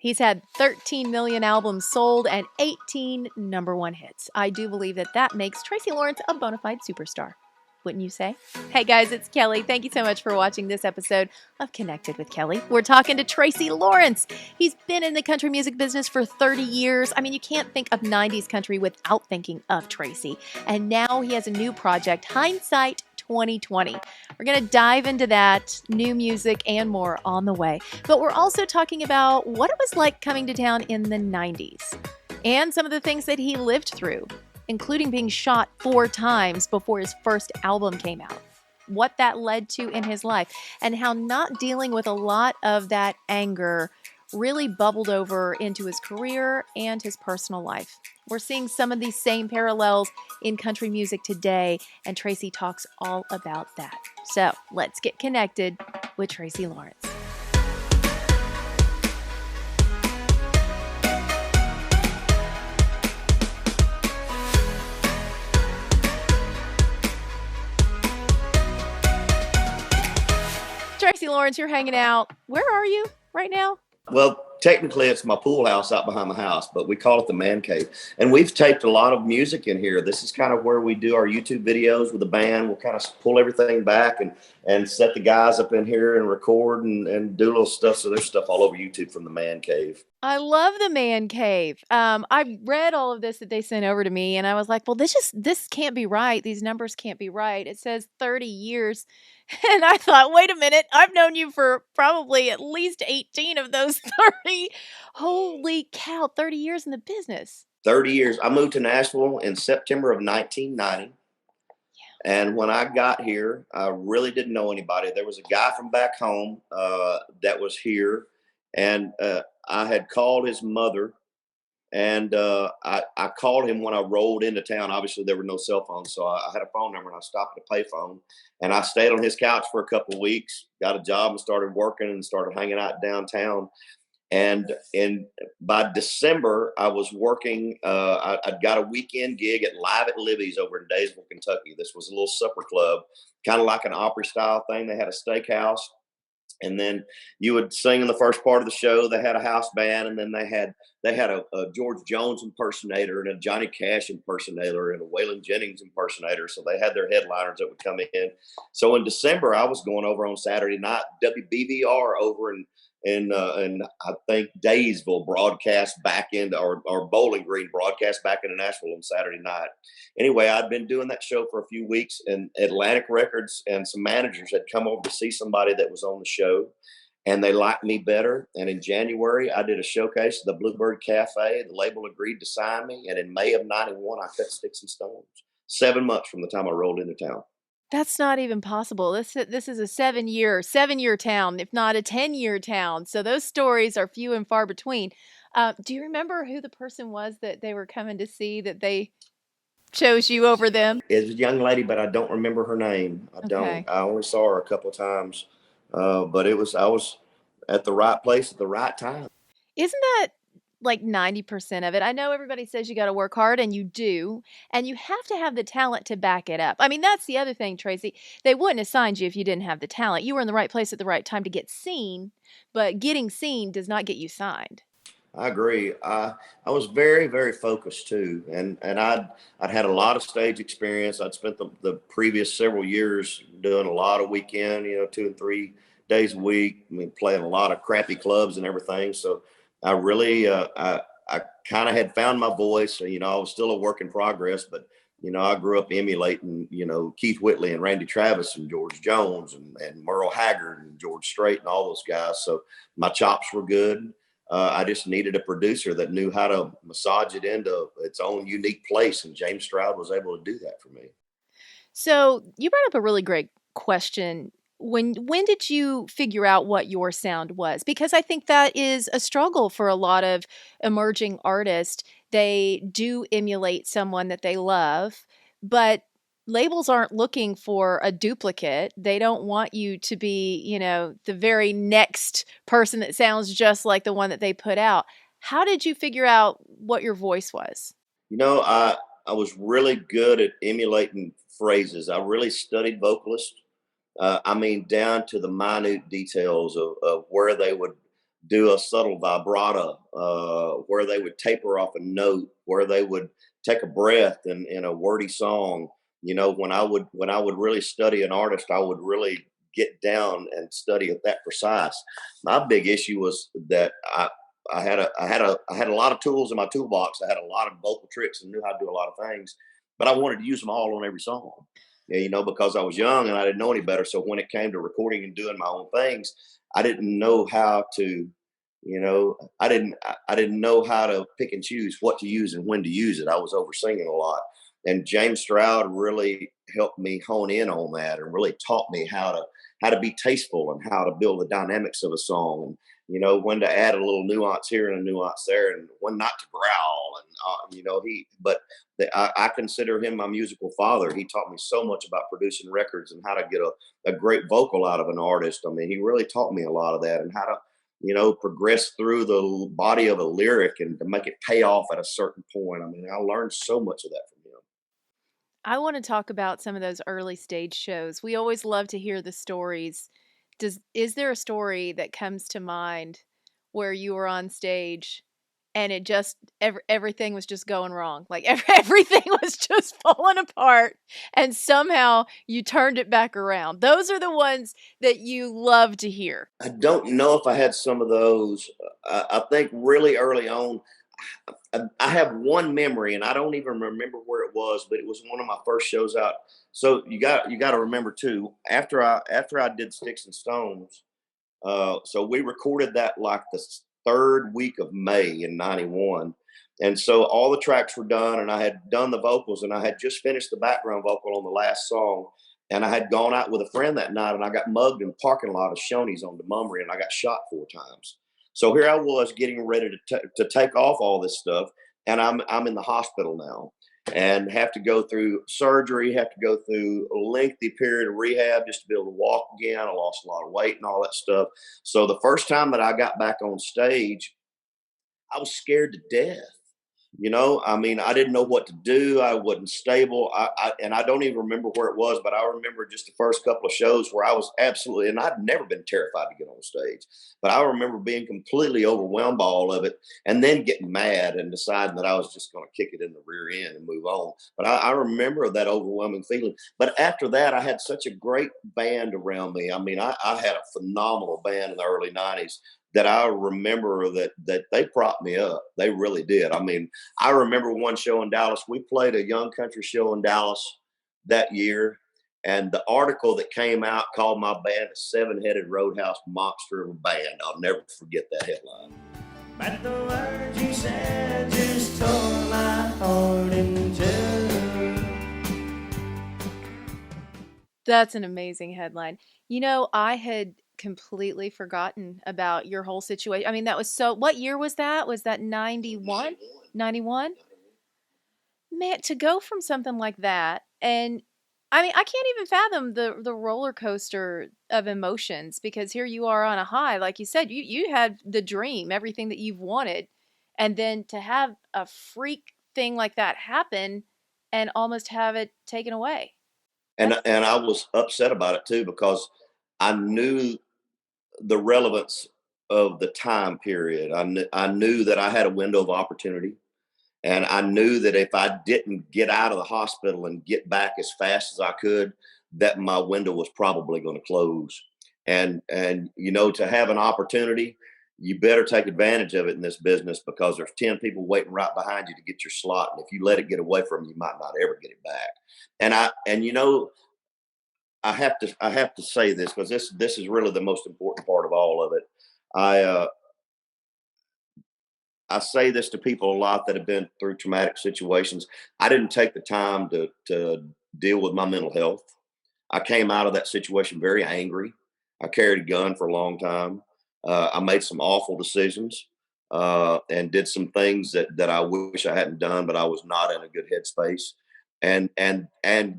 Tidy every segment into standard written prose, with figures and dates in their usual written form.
He's had 13 million albums sold and 18 #1 hits. I do believe that makes Tracy Lawrence a bona fide superstar. Wouldn't you say? Hey guys, it's Kelly. Thank you so much for watching this episode of Connected with Kelly. We're talking to Tracy Lawrence. He's been in the country music business for 30 years. I mean, you can't think of 90s country without thinking of Tracy. And now he has a new project, Hindsight 2020. We're going to dive into that, new music and more on the way. But we're also talking about what it was like coming to town in the 90s and some of the things that he lived through, including being shot 4 times before his first album came out, what that led to in his life, and how not dealing with a lot of that anger really bubbled over into his career and his personal life. We're seeing some of these same parallels in country music today, and Tracy talks all about that. So let's get connected with Tracy Lawrence. Tracy Lawrence, you're hanging out. Where are you right now? Well, technically it's my pool house out behind my house, but we call it the man cave. And we've taped a lot of music in here. This is kind of where we do our YouTube videos with the band. We'll kind of pull everything back and set the guys up in here and record and do little stuff. So there's stuff all over YouTube from the man cave. I love the man cave. I read all of this that they sent over to me, and I was like, well, this can't be right. These numbers can't be right. It says 30 years. And I thought, wait a minute, I've known you for probably at least 18 of those 30. Holy cow, 30 years in the business. 30 years. I moved to Nashville in September of 1990. Yeah. And when I got here, I really didn't know anybody. There was a guy from back home that was here, and I had called his mother. And I called him when I rolled into town. Obviously, there were no cell phones, so I had a phone number, and I stopped at a payphone. And I stayed on his couch for a couple of weeks, got a job, and started working and started hanging out downtown. And by December, I was working. I'd got a weekend gig at Live at Libby's over in Daysville, Kentucky. This was a little supper club, kind of like an Opry-style thing. They had a steakhouse. And then you would sing in the first part of the show. They had a house band, and then they had a George Jones impersonator and a Johnny Cash impersonator and a Waylon Jennings impersonator. So they had their headliners that would come in. So in December, I was going over on Saturday night. WBVR over in I think Daysville broadcast back into or Bowling Green broadcast back into Nashville on Saturday night. Anyway, I'd been doing that show for a few weeks, and Atlantic Records and some managers had come over to see somebody that was on the show, and they liked me better. And in January, I did a showcase at the Bluebird Cafe. The label agreed to sign me, and in May of '91, I cut Sticks and Stones. 7 months from the time I rolled into town. That's not even possible. This is a 7-year town, if not a 10-year town. So those stories are few and far between. Do you remember who the person was that they were coming to see that they chose you over them? It's a young lady, but I don't remember her name. I don't. Okay. I only saw her a couple of times, but I was at the right place at the right time. Isn't that like 90% of it? I know everybody says you got to work hard, and you do, and you have to have the talent to back it up. I mean, that's the other thing, Tracy. They wouldn't have signed you if you didn't have the talent. You were in the right place at the right time to get seen, but getting seen does not get you signed. I agree. I was very, very focused too, and I'd had a lot of stage experience. I'd spent the previous several years doing a lot of weekend, 2 and 3 days a week. I mean, playing a lot of crappy clubs and everything. So I really, I kind of had found my voice. I was still a work in progress, but I grew up emulating, Keith Whitley and Randy Travis and George Jones and Merle Haggard and George Strait and all those guys. So my chops were good. I just needed a producer that knew how to massage it into its own unique place. And James Stroud was able to do that for me. So you brought up a really great question. When did you figure out what your sound was? Because I think that is a struggle for a lot of emerging artists. They do emulate someone that they love, but labels aren't looking for a duplicate. They don't want you to be, the very next person that sounds just like the one that they put out. How did you figure out what your voice was? I was really good at emulating phrases. I really studied vocalists. Down to the minute details of where they would do a subtle vibrato, where they would taper off a note, where they would take a breath in a wordy song. You know, when I would really study an artist, I would really get down and study it that precise. My big issue was that I had a lot of tools in my toolbox. I had a lot of vocal tricks and knew how to do a lot of things, but I wanted to use them all on every song. Yeah, because I was young and I didn't know any better. So when it came to recording and doing my own things, I didn't know how to, I didn't know how to pick and choose what to use and when to use it. I was oversinging a lot. And James Stroud really helped me hone in on that and really taught me how to be tasteful and how to build the dynamics of a song, and when to add a little nuance here and a nuance there, and when not to growl. And I consider him my musical father. He taught me so much about producing records and how to get a great vocal out of an artist. I mean, he really taught me a lot of that, and how to progress through the body of a lyric and to make it pay off at a certain point. I mean, I learned so much of that from him. I want to talk about some of those early stage shows. We always love to hear the stories. Is there a story that comes to mind where you were on stage and it just everything was just going wrong? Like everything was just falling apart and somehow you turned it back around. Those are the ones that you love to hear. I don't know if I had some of those. I think really early on, I have one memory, and I don't even remember where it was, but it was one of my first shows out. So you got to remember too. After I did Sticks and Stones, so we recorded that like the third week of May in '91, and so all the tracks were done, and I had done the vocals, and I had just finished the background vocal on the last song. And I had gone out with a friend that night, and I got mugged in the parking lot of Shoney's on Demumry, and I got shot 4 times. So here I was getting ready to take off all this stuff, and I'm in the hospital now, and have to go through surgery, have to go through a lengthy period of rehab just to be able to walk again. I lost a lot of weight and all that stuff. So the first time that I got back on stage, I was scared to death. I mean, I didn't know what to do. I wasn't stable. And I don't even remember where it was, but I remember just the first couple of shows where I was absolutely, and I'd never been terrified to get on stage, but I remember being completely overwhelmed by all of it, and then getting mad and deciding that I was just going to kick it in the rear end and move on. But I remember that overwhelming feeling. But after that, I had such a great band around me. I mean, I had a phenomenal band in the early '90s that I remember that they propped me up. They really did. I mean, I remember one show in Dallas. We played a young country show in Dallas that year, and the article that came out called my band a seven-headed roadhouse monster of a band. I'll never forget that headline. But the words you said just tore my heart in two. That's an amazing headline. I had completely forgotten about your whole situation. I mean, that was what year was that? Was that 91? 91? Man, to go from something like that, and I mean, I can't even fathom the roller coaster of emotions, because here you are on a high, like you said, you had the dream, everything that you've wanted, and then to have a freak thing like that happen and almost have it taken away. And I was upset about it too, because I knew the relevance of the time period. I knew that I had a window of opportunity. And I knew that if I didn't get out of the hospital and get back as fast as I could, that my window was probably going to close. And to have an opportunity, you better take advantage of it in this business, because there's 10 people waiting right behind you to get your slot. And if you let it get away from you, you might not ever get it back. I have to say this, because this is really the most important part of all of it. I uh, I say this to people a lot that have been through traumatic situations. I didn't take the time to deal with my mental health. I came out of that situation very angry. I carried a gun for a long time. I made some awful decisions, and did some things that I wish I hadn't done, but I was not in a good headspace.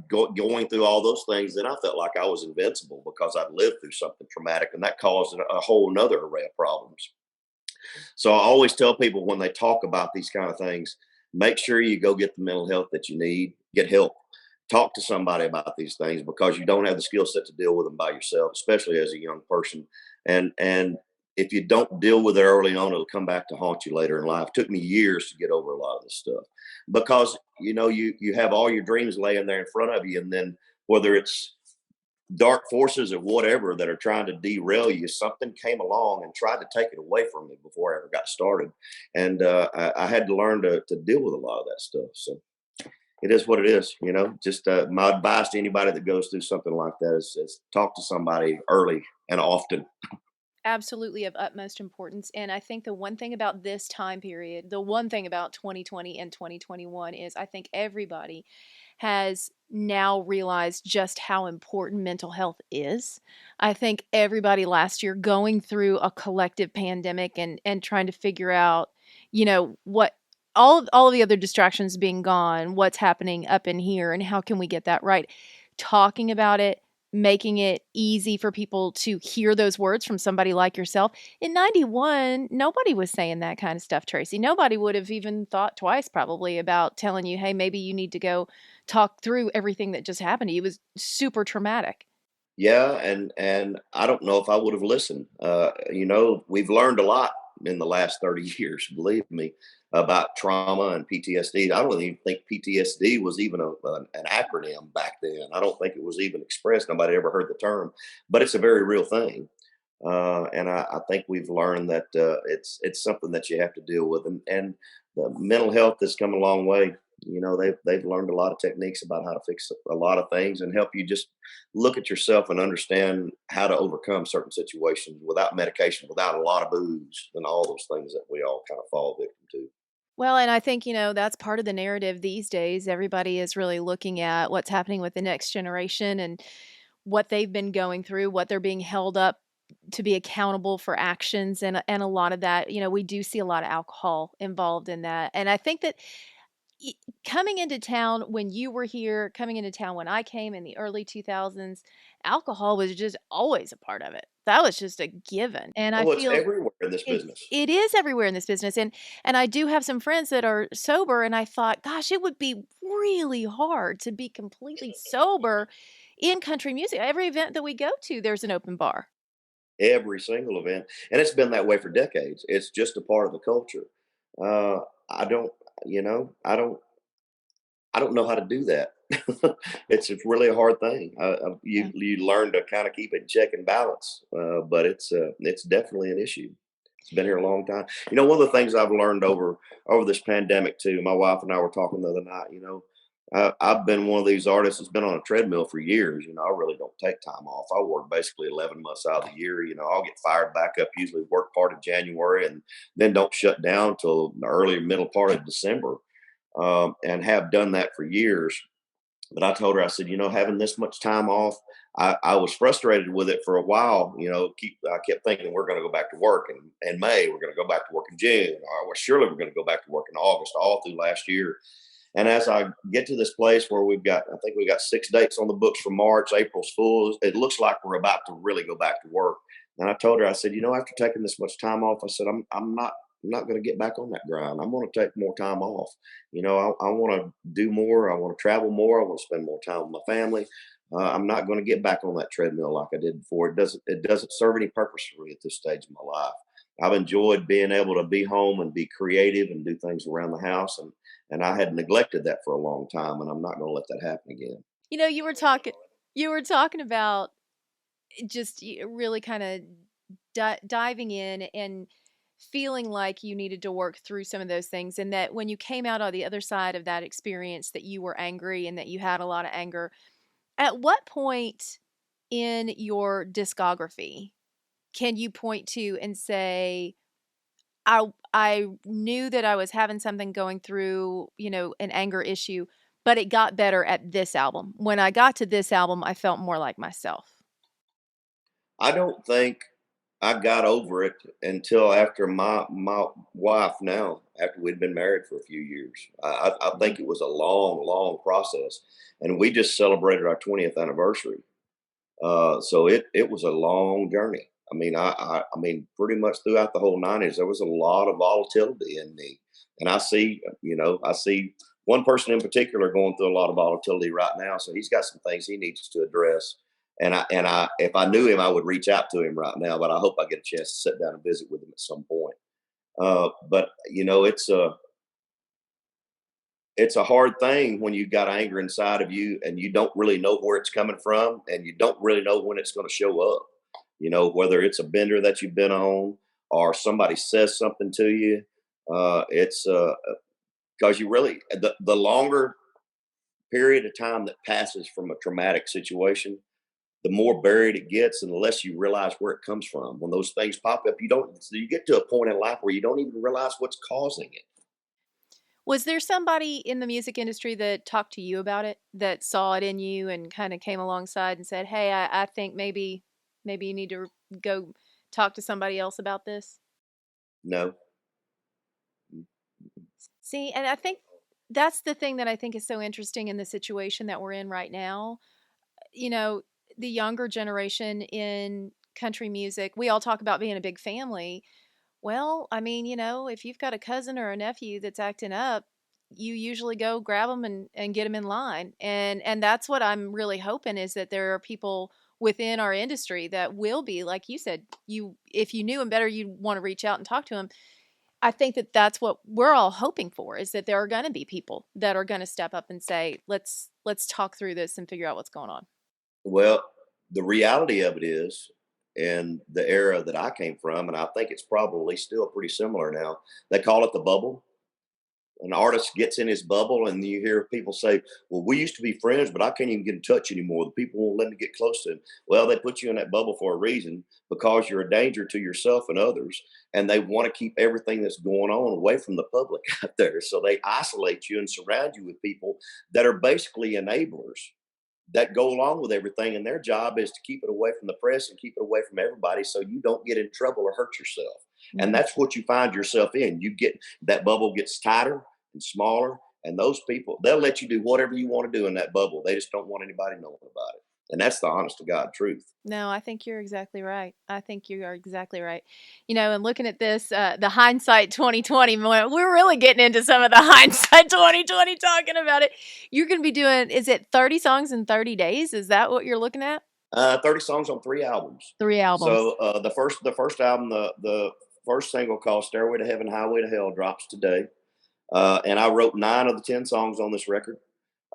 Going through all those things, then I felt like I was invincible because I'd lived through something traumatic, and that caused a whole nother array of problems. So I always tell people when they talk about these kind of things, make sure you go get the mental health that you need, get help, talk to somebody about these things, because you don't have the skill set to deal with them by yourself, especially as a young person. And if you don't deal with it early on, it'll come back to haunt you later in life. It took me years to get over a lot of this stuff because you have all your dreams laying there in front of you, and then whether it's dark forces or whatever that are trying to derail you, something came along and tried to take it away from me before I ever got started, and I had to learn to deal with a lot of that stuff. So it is what it is, Just my advice to anybody that goes through something like that is talk to somebody early and often. Absolutely of utmost importance. And I think the one thing about this time period, the one thing about 2020 and 2021 is I think everybody has now realized just how important mental health is. I think everybody last year going through a collective pandemic and trying to figure out, what all of the other distractions being gone, what's happening up in here and how can we get that right? Talking about it, making it easy for people to hear those words from somebody like yourself. In 91, nobody was saying that kind of stuff, Tracy. Nobody would have even thought twice probably about telling you, hey, maybe you need to go talk through everything that just happened to you. It was super traumatic. Yeah, and I don't know if I would have listened. We've learned a lot in the last 30 years, believe me, about trauma and PTSD. I don't even think PTSD was even an acronym back then. I don't think it was even expressed. Nobody ever heard the term, but it's a very real thing. And I think we've learned that it's something that you have to deal with, and the mental health has come a long way. They've learned a lot of techniques about how to fix a lot of things and help you just look at yourself and understand how to overcome certain situations without medication, without a lot of booze, and all those things that we all kind of fall victim to. Well, and I think, that's part of the narrative these days. Everybody is really looking at what's happening with the next generation and what they've been going through, what they're being held up to be accountable for actions. And a lot of that, we do see a lot of alcohol involved in that. And I think that y- coming into town when you were here, coming into town when I came in the early 2000s, alcohol was just always a part of it. That was just a given. And I Oh, it's feel everywhere in this it business. it is everywhere in this business, and I do have some friends that are sober, and I thought, gosh, it would be really hard to be completely sober in country music. Every event that we go to, there's an open bar. Every single event, and it's been that way for decades. It's just a part of the culture. Uh, I don't, I don't know how to do that. It's really a hard thing. Yeah. You learn to kind of keep it in check and balance, but it's definitely an issue. It's been here a long time. One of the things I've learned over this pandemic too. My wife and I were talking the other night. I've been one of these artists that's been on a treadmill for years. I really don't take time off. I work basically 11 months out of the year. I'll get fired back up, usually work part of January, and then don't shut down till the early middle part of December, and have done that for years. But I told her, I said, having this much time off, I was frustrated with it for a while. I kept thinking we're going to go back to work in May, we're going to go back to work in June, or well, surely we're going to go back to work in August, all through last year. And as I get to this place where I think we got 6 dates on the books for March, April's full. It looks like we're about to really go back to work. And I told her, I said, after taking this much time off, I said, I'm not going to get back on that grind. I'm going to take more time off. I want to do more. I want to travel more. I want to spend more time with my family. I'm not going to get back on that treadmill like I did before. It doesn't serve any purpose for me at this stage of my life. I've enjoyed being able to be home and be creative and do things around the house, and I had neglected that for a long time, and I'm not going to let that happen again. You were talking about just really kind of diving in and feeling like you needed to work through some of those things, and that when you came out on the other side of that experience that you were angry and that you had a lot of anger. At what point in your discography can you point to and say, I knew that I was having something going through, an anger issue, but it got better at this album. When I got to this album, I felt more like myself. I don't think I got over it until after my wife now, after we'd been married for a few years. I Mhm. think it was a long, long process, and we just celebrated our 20th anniversary. So it was a long journey. I mean, pretty much throughout the whole '90s, there was a lot of volatility in me, and I see one person in particular going through a lot of volatility right now. So he's got some things he needs to address, If I knew him, I would reach out to him right now. But I hope I get a chance to sit down and visit with him at some point. But it's a hard thing when you've got anger inside of you and you don't really know where it's coming from and you don't really know when it's going to show up. Whether it's a bender that you've been on or somebody says something to you. It's because you really, the longer period of time that passes from a traumatic situation, the more buried it gets and the less you realize where it comes from. When those things pop up, you get to a point in life where you don't even realize what's causing it. Was there somebody in the music industry that talked to you about it, that saw it in you and kind of came alongside and said, "Hey, I think maybe you need to go talk to somebody else about this"? No. See, and I think that's the thing that I think is so interesting in the situation that we're in right now. You know, the younger generation in country music, we all talk about being a big family. Well, I mean, if you've got a cousin or a nephew that's acting up, you usually go grab them and get them in line. And that's what I'm really hoping, is that there are people within our industry that will be, like you said, if you knew him better, you'd want to reach out and talk to him. I think that that's what we're all hoping for, is that there are going to be people that are going to step up and say, let's talk through this and figure out what's going on. Well, the reality of it is, in the era that I came from, and I think it's probably still pretty similar now, they call it the bubble. An artist gets in his bubble, and you hear people say, "Well, we used to be friends, but I can't even get in touch anymore. The people won't let me get close to him." Well, they put you in that bubble for a reason, because you're a danger to yourself and others, and they want to keep everything that's going on away from the public out there. So they isolate you and surround you with people that are basically enablers that go along with everything, and their job is to keep it away from the press and keep it away from everybody so you don't get in trouble or hurt yourself. And Mhm. that's what you find yourself in. You get that bubble gets tighter and smaller, and those people, they'll let you do whatever you want to do in that bubble. They just don't want anybody knowing about it. And that's the honest to God truth. No, I think you're exactly right. I think you are exactly right. And looking at this, the hindsight 2020, we're really getting into some of the hindsight 2020 talking about it. You're going to be doing, is it 30 songs in 30 days? Is that what you're looking at? 30 songs on 3 albums. 3 albums. So the first album, the first single called "Stairway to Heaven, Highway to Hell" drops today. And I wrote 9 of the 10 songs on this record.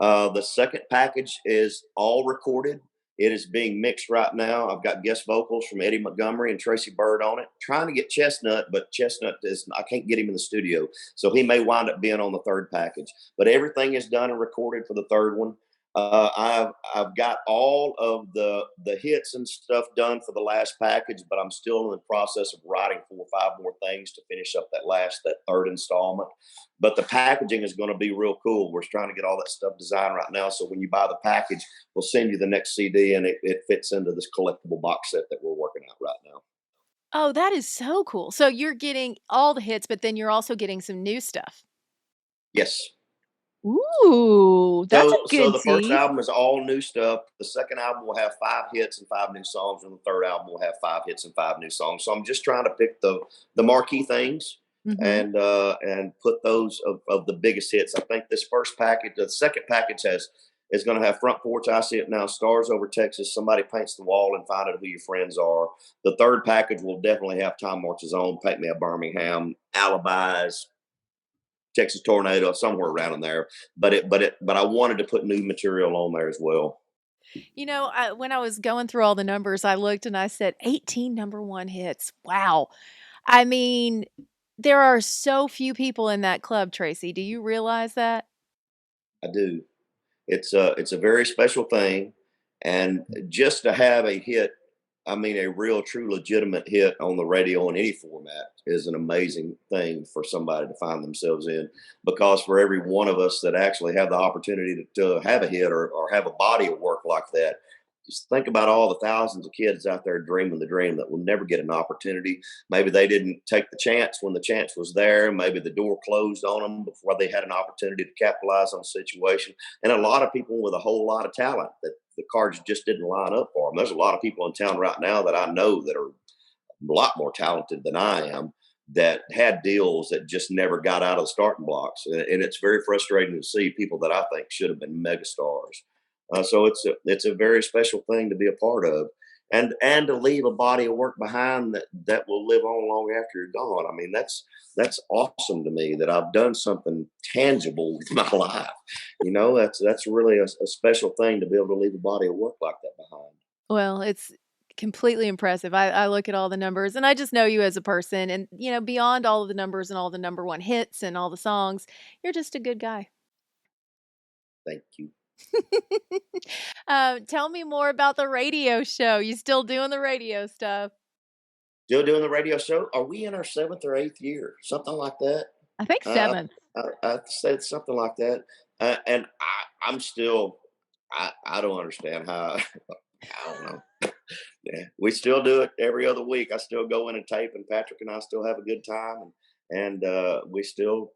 The second package is all recorded. It is being mixed right now. I've got guest vocals from Eddie Montgomery and Tracy Byrd on it. Trying to get Chestnut, but Chestnut I can't get him in the studio. So he may wind up being on the third package. But everything is done and recorded for the third one. I've got all of the hits and stuff done for the last package, but I'm still in the process of writing 4 or 5 more things to finish up that third installment. But the packaging is going to be real cool. We're trying to get all that stuff designed right now, so when you buy the package, we'll send you the next CD, and it fits into this collectible box set that we're working out right now. Oh, that is so cool. So you're getting all the hits, but then you're also getting some new stuff. Yes. Ooh, that's a So good the first tease. album is all new stuff. The second album will have 5 hits and 5 new songs, and the third album will have 5 hits and 5 new songs. So I'm just trying to pick the marquee things Hmm. and put those of the biggest hits. I think this first package, the second package is going to have "Front Porch," "I See It Now," "Stars Over Texas," "Somebody Paints the Wall," and "Find Out Who Your Friends Are." The third package will definitely have "Time Marches On," "Paint Me a Birmingham," "Alibis," Texas Tornado, somewhere around in there. But I wanted to put new material on there as well. When I was going through all the numbers, I looked and I said 18 number one hits. Wow. I mean, there are so few people in that club, Tracy. Do you realize that? I do. It's a very special thing, and just to have a hit, I mean a real, true, legitimate hit on the radio in any format is an amazing thing for somebody to find themselves in. Because for every one of us that actually have the opportunity to have a hit or have a body of work like that, just think about all the thousands of kids out there dreaming the dream that will never get an opportunity. Maybe they didn't take the chance when the chance was there. Maybe the door closed on them before they had an opportunity to capitalize on the situation. And a lot of people with a whole lot of talent that the cards just didn't line up for them. There's a lot of people in town right now that I know that are a lot more talented than I am, that had deals that just never got out of the starting blocks. And it's very frustrating to see people that I think should have been megastars So it's a very special thing to be a part of, and to leave a body of work behind that will live on long after you're gone. I mean, that's awesome to me that I've done something tangible with my life. That's really a special thing to be able to leave a body of work like that behind. Well, it's completely impressive. I look at all the numbers and I just know you as a person and, beyond all of the numbers and all the number one hits and all the songs, you're just a good guy. Thank you. Tell me more about the radio show. You still doing the radio stuff? Still doing the radio show. Are we in our seventh or eighth year? Something like that. I think Uh, 7th. I said something like that, and I'm still. I don't understand how. I don't know. Yeah, we still do it every other week. I still go in and tape, and Patrick and I still have a good time, and we still,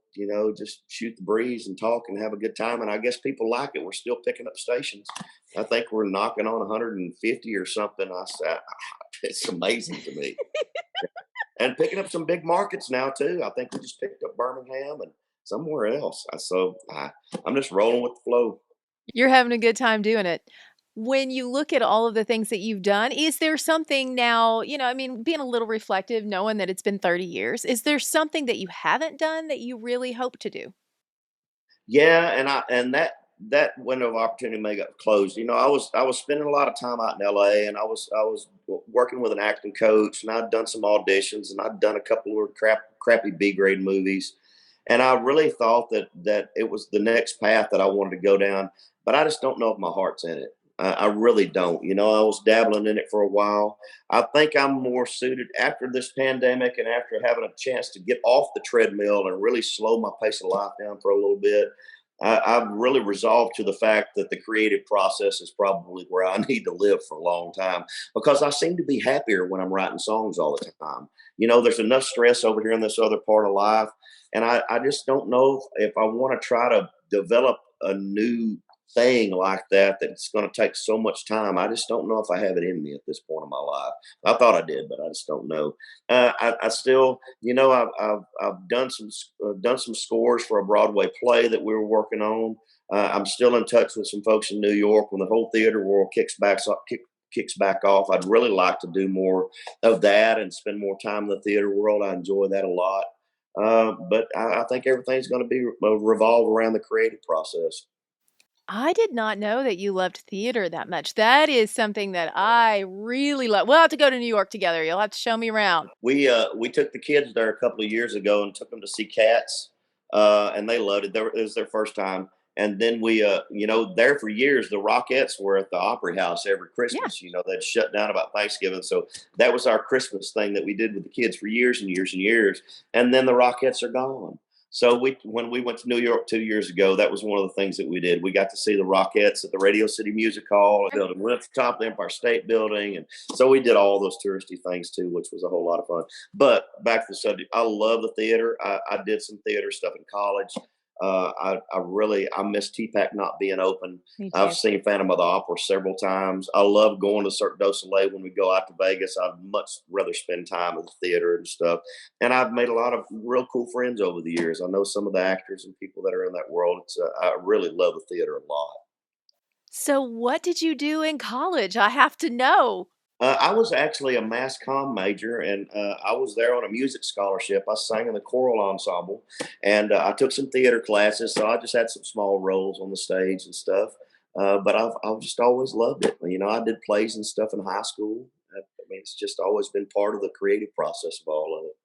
just shoot the breeze and talk and have a good time. And I guess people like it. We're still picking up stations. I think we're knocking on 150 or something. I said, it's amazing to me. And picking up some big markets now too. I think we just picked up Birmingham and somewhere else. I'm just rolling with the flow. You're having a good time doing it. When you look at all of the things that you've done, is there something now, I mean, being a little reflective, knowing that it's been 30 years, is there something that you haven't done that you really hope to do? Yeah, and that window of opportunity may get closed. I was spending a lot of time out in LA, and I was working with an acting coach, and I'd done some auditions, and I'd done a couple of crappy B grade movies, and I really thought that it was the next path that I wanted to go down, but I just don't know if my heart's in it. I really don't. I was dabbling in it for a while. I think I'm more suited after this pandemic and after having a chance to get off the treadmill and really slow my pace of life down for a little bit. I've really resolved to the fact that the creative process is probably where I need to live for a long time because I seem to be happier when I'm writing songs all the time. There's enough stress over here in this other part of life. And I just don't know if I want to try to develop a new thing like that's going to take so much time. I just don't know if I have it in me at this point in my life. I thought I did, but I just don't know. I still, I've done some scores for a Broadway play that we were working on. I'm still in touch with some folks in New York when the whole theater world kicks back off. I'd really like to do more of that and spend more time in the theater world. I enjoy that a lot. But I think everything's going to be revolve around the creative process. I did not know that you loved theater that much. That is something that I really love. We'll have to go to New York together. You'll have to show me around. We took the kids there a couple of years ago and took them to see Cats, and they loved it. It was their first time. And then we, there for years, the Rockettes were at the Opry House every Yeah. Christmas. They'd shut down about Thanksgiving, so that was our Christmas thing that we did with the kids for years and years and years. And then the Rockettes are gone. So when we went to New York 2 years ago, that was one of the things that we did. We got to see the Rockettes at the Radio City Music Hall building. We went to the top of the Empire State Building, and so we did all those touristy things too, which was a whole lot of fun. But back to the subject, I love the theater. I did some theater stuff in college. I miss TPAC not being open. Me I've too. seen Phantom of the Opera several times. I love going to Cirque du Soleil when we go out to Vegas. I'd much rather spend time at the theater and stuff. And I've made a lot of real cool friends over the years. I know some of the actors and people that are in that world. I really love the theater a lot. So, what did you do in college? I have to know. I was actually a mass comm major, and I was there on a music scholarship. I sang in the choral ensemble, and I took some theater classes, so I just had some small roles on the stage and stuff. But I've just always loved it. I did plays and stuff in high school. I mean, it's just always been part of the creative process of all of it.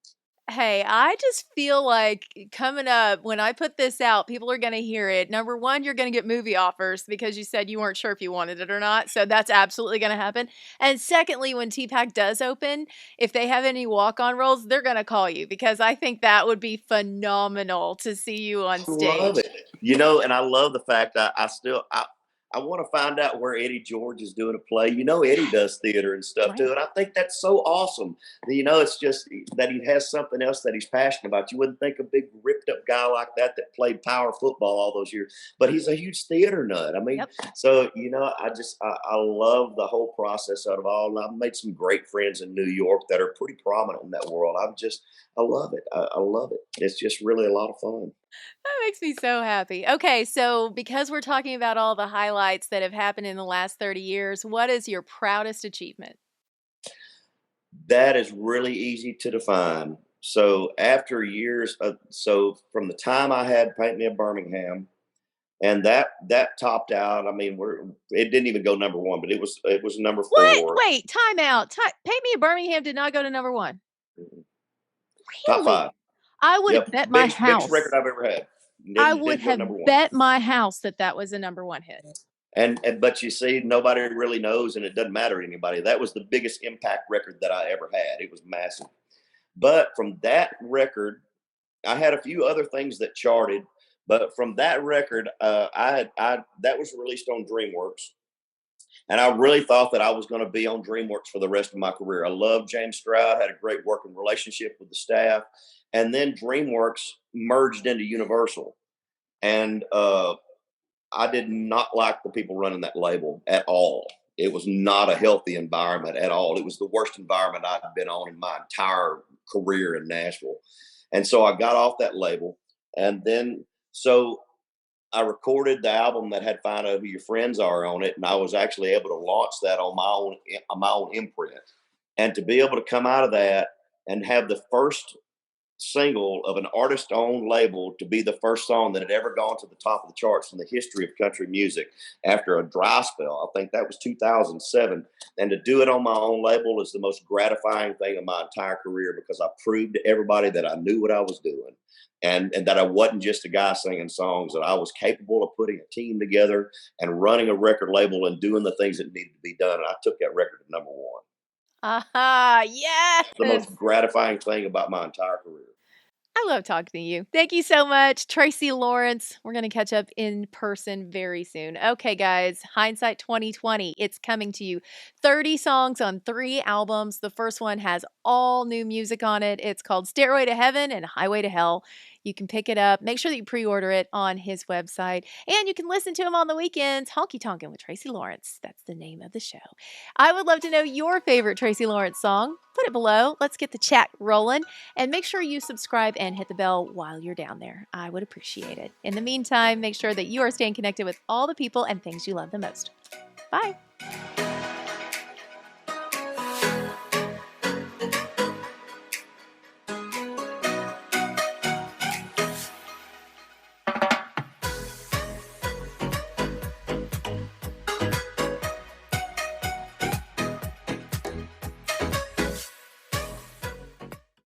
Hey, I just feel like coming up, when I put this out, people are going to hear it. Number one, you're going to get movie offers because you said you weren't sure if you wanted it or not. So that's absolutely going to happen. And secondly, when TPAC does open, if they have any walk on roles, they're going to call you because I think that would be phenomenal to see you on I love stage. it. And I love the fact I want to find out where Eddie George is doing a play. Eddie does theater and stuff Right. too, and I think that's so awesome. It's just that he has something else that he's passionate about. You wouldn't think a big ripped up guy like that played power football all those years, but he's a huge theater nut. I mean, Yep. so I love the whole process out of all. And I've made some great friends in New York that are pretty prominent in that world. I love it. I love it. It's just really a lot of fun. That makes me so happy. Okay, so because we're talking about all the highlights that have happened in the last 30 years, what is your proudest achievement? That is really easy to define. So after years, so from the time I had Paint Me a Birmingham, and that topped out. I mean, it didn't even go number one, but it was number What? 4. Wait, time out. Paint Me a Birmingham did not go to number one. Mhm. Top Really? 5. I would have Yep, bet my biggest record house. I've ever had. I Didn't would go have number 1. bet my house that that was a number one hit. And but you see, nobody really knows, and it doesn't matter to anybody. That was the biggest impact record that I ever had. It was massive. But from that record, I had a few other things that charted. But from that record, I that was released on DreamWorks, and I really thought that I was going to be on DreamWorks for the rest of my career. I loved James Stroud, had a great working relationship with the staff, and then DreamWorks merged into Universal, and I did not like the people running that label at all. It was not a healthy environment at all. It was the worst environment I'd been on in my entire career in Nashville. And so I got off that label. And then, so I recorded the album that had Find Out Who Your Friends Are on it. And I was actually able to launch that on my own imprint. And to be able to come out of that and have the first single of an artist owned label to be the first song that had ever gone to the top of the charts in the history of country music after a dry spell. I think that was 2007. And to do it on my own label is the most gratifying thing of my entire career, because I proved to everybody that I knew what I was doing, and that I wasn't just a guy singing songs, that I was capable of putting a team together and running a record label and doing the things that needed to be done. And I took that record to number 1. Aha, The yes. most gratifying thing about my entire career. I love talking to you. Thank you so much, Tracy Lawrence. We're going to catch up in person very soon. Okay, guys, Hindsight 2020, it's coming to you. 30 songs on 3 albums. The first one has all new music on it. It's called Stairway to Heaven and Highway to Hell. You can pick it up. Make sure that you pre-order it on his website. And you can listen to him on the weekends. Honky Tonkin' with Tracy Lawrence. That's the name of the show. I would love to know your favorite Tracy Lawrence song. Put it below. Let's get the chat rolling. And make sure you subscribe and hit the bell while you're down there. I would appreciate it. In the meantime, make sure that you are staying connected with all the people and things you love the most. Bye.